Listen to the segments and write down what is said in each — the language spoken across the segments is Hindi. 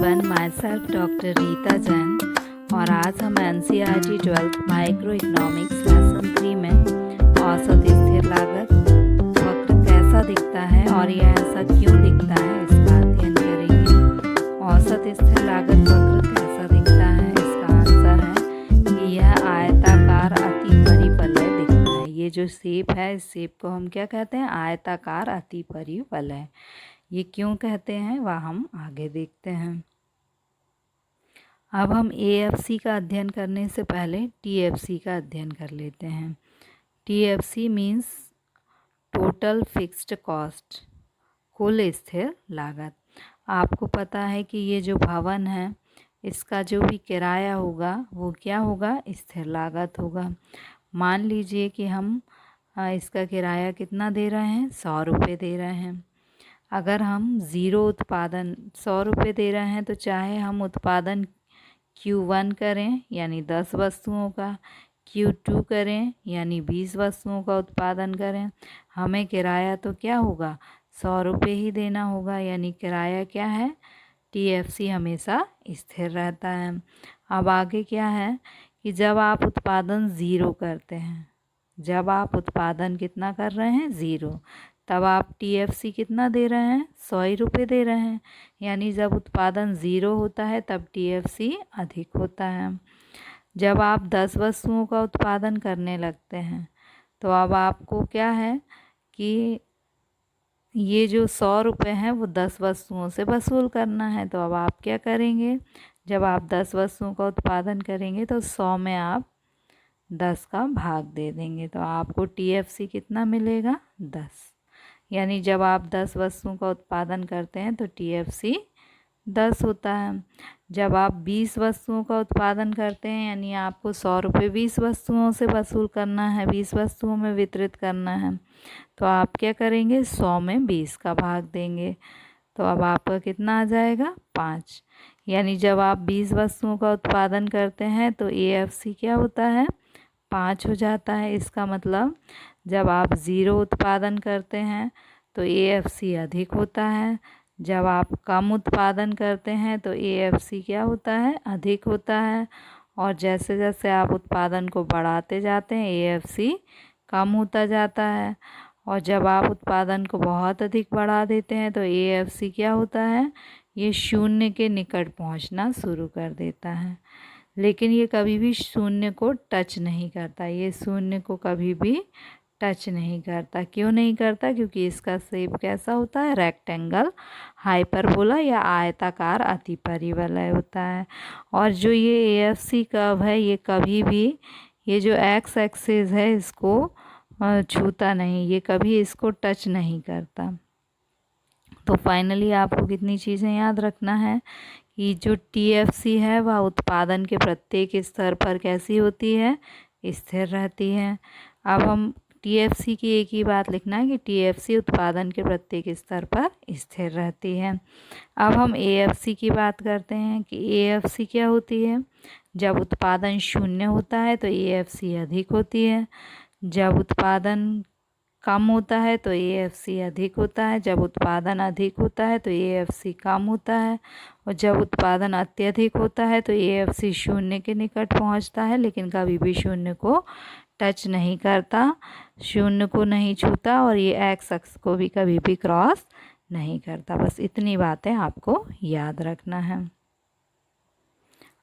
Everyone, my self doctor Rita Jain और आज हम NCERT 12th micro economics lesson 3 में औसत स्थिर लागत वक्र कैसा दिखता है और यह ऐसा क्यों दिखता है इसका अध्ययन करेंगे। औसत स्थिर लागत वक्र कैसा दिखता है, इसका आंसर है कि यह आयताकार अति परिवलय दिखता है। ये जो शेप है, इस शेप को हम क्या कहते हैं? आयताकार अति परिवलय। ये क्यों कहते हैं वह हम आगे देखते हैं। अब हम AFC का अध्ययन करने से पहले TFC का अध्ययन कर लेते हैं। TFC means total fixed cost, कुल स्थिर लागत। आपको पता है कि ये जो भवन है इसका जो भी किराया होगा वो क्या होगा? स्थिर लागत होगा। मान लीजिए कि हम इसका किराया कितना दे रहे हैं? 100 रुपये दे रहे हैं। अगर हम ज़ीरो उत्पादन 100 रुपये दे रहे हैं तो चाहे हम उत्पादन Q1 करें यानी 10 वस्तुओं का, Q2 करें यानी 20 वस्तुओं का उत्पादन करें, हमें किराया तो क्या होगा? 100 रुपये ही देना होगा। यानी किराया क्या है? TFC हमेशा स्थिर रहता है। अब आगे क्या है कि जब आप उत्पादन ज़ीरो करते हैं, जब आप उत्पादन कितना कर रहे हैं? ज़ीरो, तब आप TFC कितना दे रहे हैं? 100 रुपये दे रहे हैं। यानी जब उत्पादन ज़ीरो होता है तब TFC अधिक होता है। जब आप 10 वस्तुओं का उत्पादन करने लगते हैं तो अब आपको क्या है कि ये जो 100 रुपये हैं वो 10 वस्तुओं से वसूल करना है। तो अब आप क्या करेंगे? जब आप 10 वस्तुओं का उत्पादन करेंगे तो 100 में आप 10 का भाग दे देंगे, तो आपको TFC कितना मिलेगा? 10। यानी जब आप 10 वस्तुओं का उत्पादन करते हैं तो TFC 10 होता है। जब आप 20 वस्तुओं का उत्पादन करते हैं यानी आपको 100 रुपये 20 वस्तुओं से वसूल करना है, 20 वस्तुओं में वितरित करना है, तो आप क्या करेंगे? 100 में 20 का भाग देंगे। तो अब आपका कितना आ जाएगा? 5। यानी जब आप 20 वस्तुओं का उत्पादन करते हैं तो AFC क्या होता है? 5 हो जाता है। इसका मतलब जब आप ज़ीरो उत्पादन करते हैं तो AFC अधिक होता है, जब आप कम उत्पादन करते हैं तो AFC क्या होता है? अधिक होता है। और जैसे जैसे आप उत्पादन को बढ़ाते जाते हैं AFC कम होता जाता है। और जब आप उत्पादन को बहुत अधिक बढ़ा देते हैं तो AFC क्या होता है? ये शून्य के निकट पहुंचना शुरू कर देता है। लेकिन ये कभी भी शून्य को टच नहीं करता, ये शून्य को कभी भी टच नहीं करता। क्यों नहीं करता? क्योंकि इसका शेप कैसा होता है? रेक्टेंगल, हाइपरबोला या आयताकार अति परिवलय होता है। और जो ये AFC कर्व है ये कभी भी ये जो एक्स एक्सिस है इसको छूता नहीं, ये कभी इसको टच नहीं करता। तो फाइनली आपको कितनी चीज़ें याद रखना है कि जो TFC है वह उत्पादन के प्रत्येक स्तर पर कैसी होती है? स्थिर रहती है। अब हम TFC की एक ही बात लिखना है कि TFC उत्पादन के प्रत्येक स्तर पर स्थिर रहती है। अब हम AFC की बात करते हैं कि AFC क्या होती है? जब उत्पादन शून्य होता है तो AFC अधिक होती है, जब उत्पादन कम होता है तो AFC अधिक होता है, जब उत्पादन अधिक होता है तो AFC कम होता है, और जब उत्पादन अत्यधिक होता है तो AFC शून्य के निकट पहुंचता है लेकिन कभी भी शून्य को टच नहीं करता, शून्य को नहीं छूता, और ये एक्स अक्ष को भी कभी भी क्रॉस नहीं करता। बस इतनी बातें आपको याद रखना है।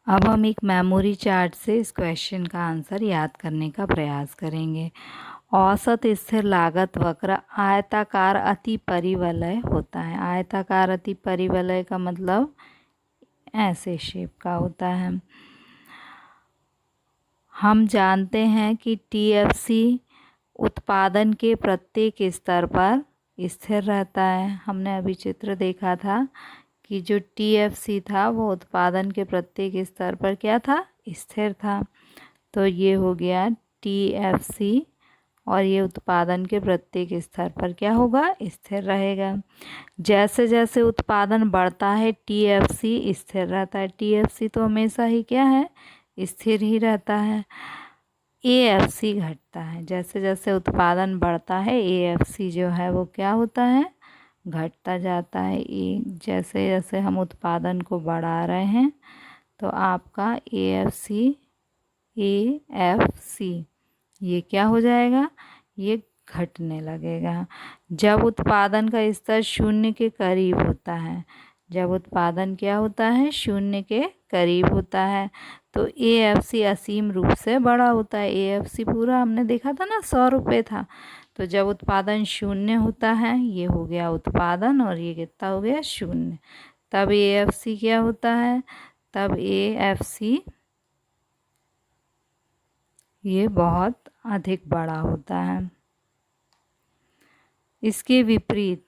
अब हम एक मेमोरी चार्ट से इस क्वेश्चन का आंसर याद करने का प्रयास करेंगे। औसत स्थिर लागत वक्र आयताकार अति परिवलय होता है। आयताकार अति परिवलय का मतलब ऐसे शेप का होता है। हम जानते हैं कि TFC उत्पादन के प्रत्येक स्तर पर स्थिर रहता है। हमने अभी चित्र देखा था कि जो TFC था वो उत्पादन के प्रत्येक स्तर पर क्या था? स्थिर था। तो ये हो गया TFC, और ये उत्पादन के प्रत्येक स्तर पर क्या होगा? स्थिर रहेगा। जैसे जैसे उत्पादन बढ़ता है TFC स्थिर रहता है। TFC तो हमेशा ही क्या है? स्थिर ही रहता है। AFC घटता है। जैसे जैसे उत्पादन बढ़ता है AFC जो है वो क्या होता है? घटता जाता है। जैसे जैसे हम उत्पादन को बढ़ा रहे हैं तो आपका AFC ये क्या हो जाएगा, ये घटने लगेगा। जब उत्पादन का स्तर शून्य के करीब होता है, जब उत्पादन क्या होता है, शून्य के करीब होता है, तो AFC असीम रूप से बड़ा होता है। AFC पूरा हमने देखा था ना 100 रुपये था। तो जब उत्पादन शून्य होता है, ये हो गया उत्पादन और ये कितना हो गया, शून्य, तब AFC क्या होता है, तब AFC ये बहुत अधिक बड़ा होता है। इसके विपरीत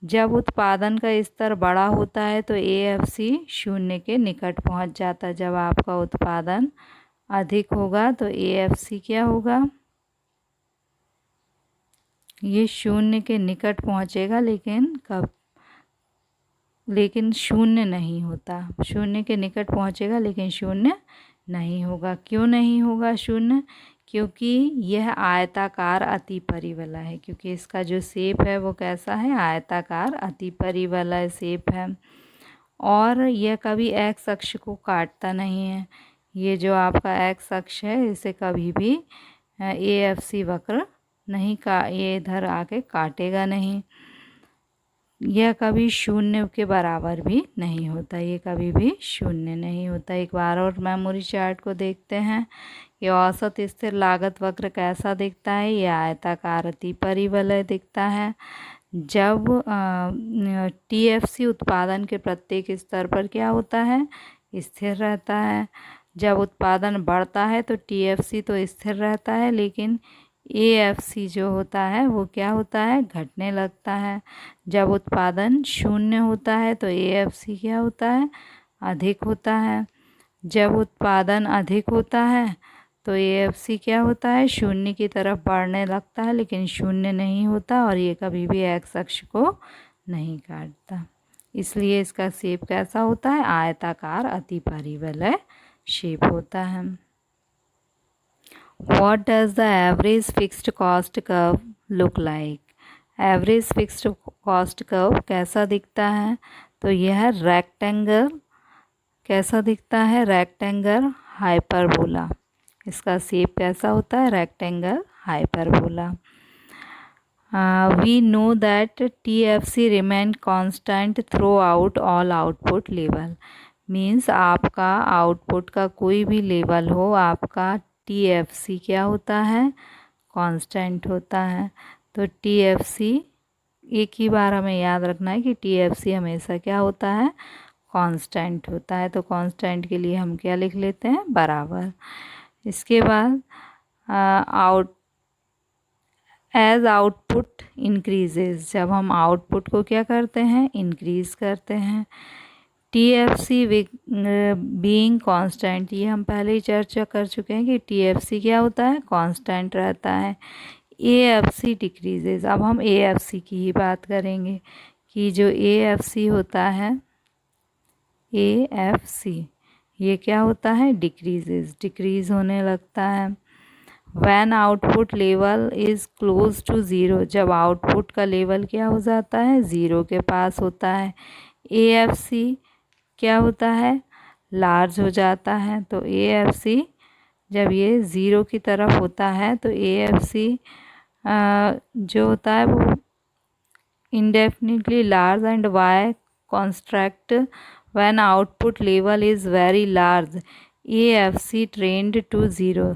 जब उत्पादन का स्तर बड़ा होता है तो AFC शून्य के निकट पहुंच जाता है। जब आपका उत्पादन अधिक होगा तो AFC क्या होगा, ये शून्य के निकट पहुंचेगा, लेकिन शून्य नहीं होता। शून्य के निकट पहुंचेगा लेकिन शून्य नहीं होगा। क्यों नहीं होगा शून्य, क्योंकि यह आयताकार अतिपरिवलय है। क्योंकि इसका जो शेप है वो कैसा है, आयताकार अतिपरिवलय शेप है। और यह कभी एक्स अक्ष को काटता नहीं है। ये जो आपका एक्स अक्ष है इसे कभी भी AFC वक्र नहीं ये इधर आके काटेगा नहीं। यह कभी शून्य के बराबर भी नहीं होता, ये कभी भी शून्य नहीं होता। एक बार और मेमोरी चार्ट को देखते हैं। ये औसत स्थिर लागत वक्र कैसा दिखता है, ये आयताकार अतिपरिवलय दिखता है। जब TFC उत्पादन के प्रत्येक स्तर पर क्या होता है, स्थिर रहता है। जब उत्पादन बढ़ता है तो TFC तो स्थिर रहता है, लेकिन AFC जो होता है वो क्या होता है, घटने लगता है। जब उत्पादन शून्य होता है तो AFC क्या होता है, अधिक होता है। जब उत्पादन अधिक होता है तो AFC क्या होता है, शून्य की तरफ बढ़ने लगता है, लेकिन शून्य नहीं होता और ये कभी भी एक्स अक्ष को नहीं काटता। इसलिए इसका शेप कैसा होता है, आयताकार अतिपरिवलय शेप होता है। What does the average fixed cost curve look like? Average fixed cost curve कैसा दिखता है, तो यह रेक्टेंगल कैसा दिखता है, रेक्टेंगल हाइपरबोला। इसका शेप कैसा होता है, rectangle hyperbola. We know that TFC remain constant throughout all output level. Means आपका आउटपुट का कोई भी लेवल हो, आपका TFC क्या होता है, कांस्टेंट होता है। तो TFC एक ही बार हमें याद रखना है कि TFC हमेशा क्या होता है, कांस्टेंट होता है। तो कांस्टेंट के लिए हम क्या लिख लेते हैं, बराबर। इसके बाद एज आउटपुट इंक्रीजेज, जब हम आउटपुट को क्या करते हैं, इंक्रीज करते हैं। TFC बीइंग कांस्टेंट, ये हम पहले ही चर्चा कर चुके हैं कि TFC क्या होता है, कांस्टेंट रहता है। AFC डिक्रीजेज, अब हम AFC की ही बात करेंगे कि जो AFC होता है, AFC ये क्या होता है, डिक्रीजेज, डिक्रीज होने लगता है। When output level is close to zero, जब आउटपुट का लेवल क्या हो जाता है, ज़ीरो के पास होता है। AFC क्या होता है, लार्ज हो जाता है। तो AFC जब ये ज़ीरो की तरफ होता है तो AFC जो होता है वो indefinitely large and y construct when output level is very large, AFC trend to zero.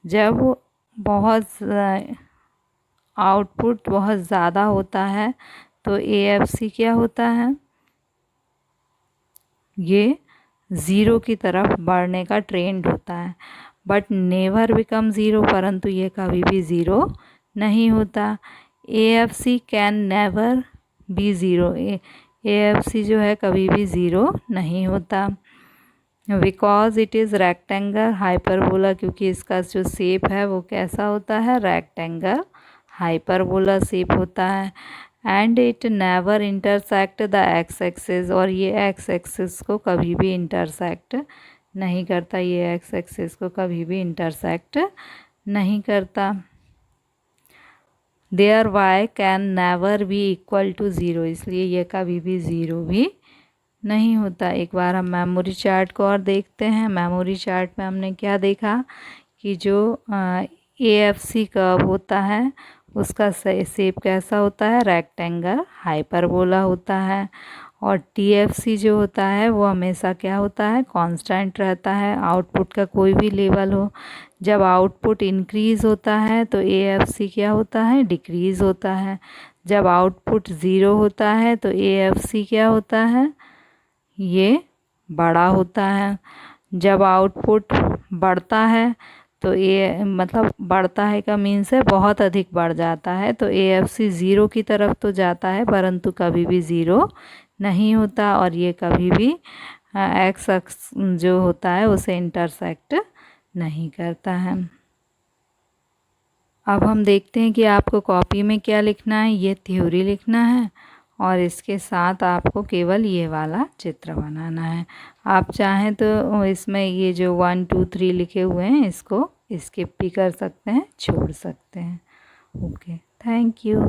जब बहुत आउटपुट बहुत ज़्यादा होता है तो AFC क्या होता है, ये ज़ीरो की तरफ बढ़ने का ट्रेंड होता है। बट नेवर बिकम ज़ीरो, परंतु ये कभी भी ज़ीरो नहीं होता। AFC can never be zero, AFC जो है कभी भी ज़ीरो नहीं होता। Because it is rectangle hyperbola, क्योंकि इसका जो शेप है वो कैसा होता है, रेक्टेंगल हाइपरबोला शेप होता है। And it never intersect the x axis, और ये एक्स एक्सिस को कभी भी इंटरसेक्ट नहीं करता, ये एक्स एक्सिस को कभी भी इंटरसेक्ट नहीं करता। There Y can never be equal to zero, इसलिए ये कभी भी ज़ीरो भी नहीं होता। एक बार हम मेमोरी चार्ट को और देखते हैं। मेमोरी चार्ट में हमने क्या देखा कि जो AFC कर्व होता है उसका शेप कैसा होता है, रेक्टेंगल हाइपरबोला होता है। और TFC जो होता है वो हमेशा क्या होता है, कांस्टेंट रहता है, आउटपुट का कोई भी लेवल हो। जब आउटपुट इंक्रीज़ होता है तो AFC क्या होता है, डिक्रीज़ होता है। जब आउटपुट ज़ीरो होता है तो AFC क्या होता है, ये बड़ा होता है। जब आउटपुट बढ़ता है तो ये मतलब बढ़ता है का मीन्स है बहुत अधिक बढ़ जाता है, तो AFC ज़ीरो की तरफ तो जाता है परंतु कभी भी ज़ीरो नहीं होता, और ये कभी भी एक्स अक्ष जो होता है उसे इंटरसेक्ट नहीं करता है। अब हम देखते हैं कि आपको कॉपी में क्या लिखना है। ये थ्योरी लिखना है और इसके साथ आपको केवल ये वाला चित्र बनाना है। आप चाहें तो इसमें ये जो 1 2 3 लिखे हुए हैं इसको स्किप भी कर सकते हैं, छोड़ सकते हैं। Okay, thank you.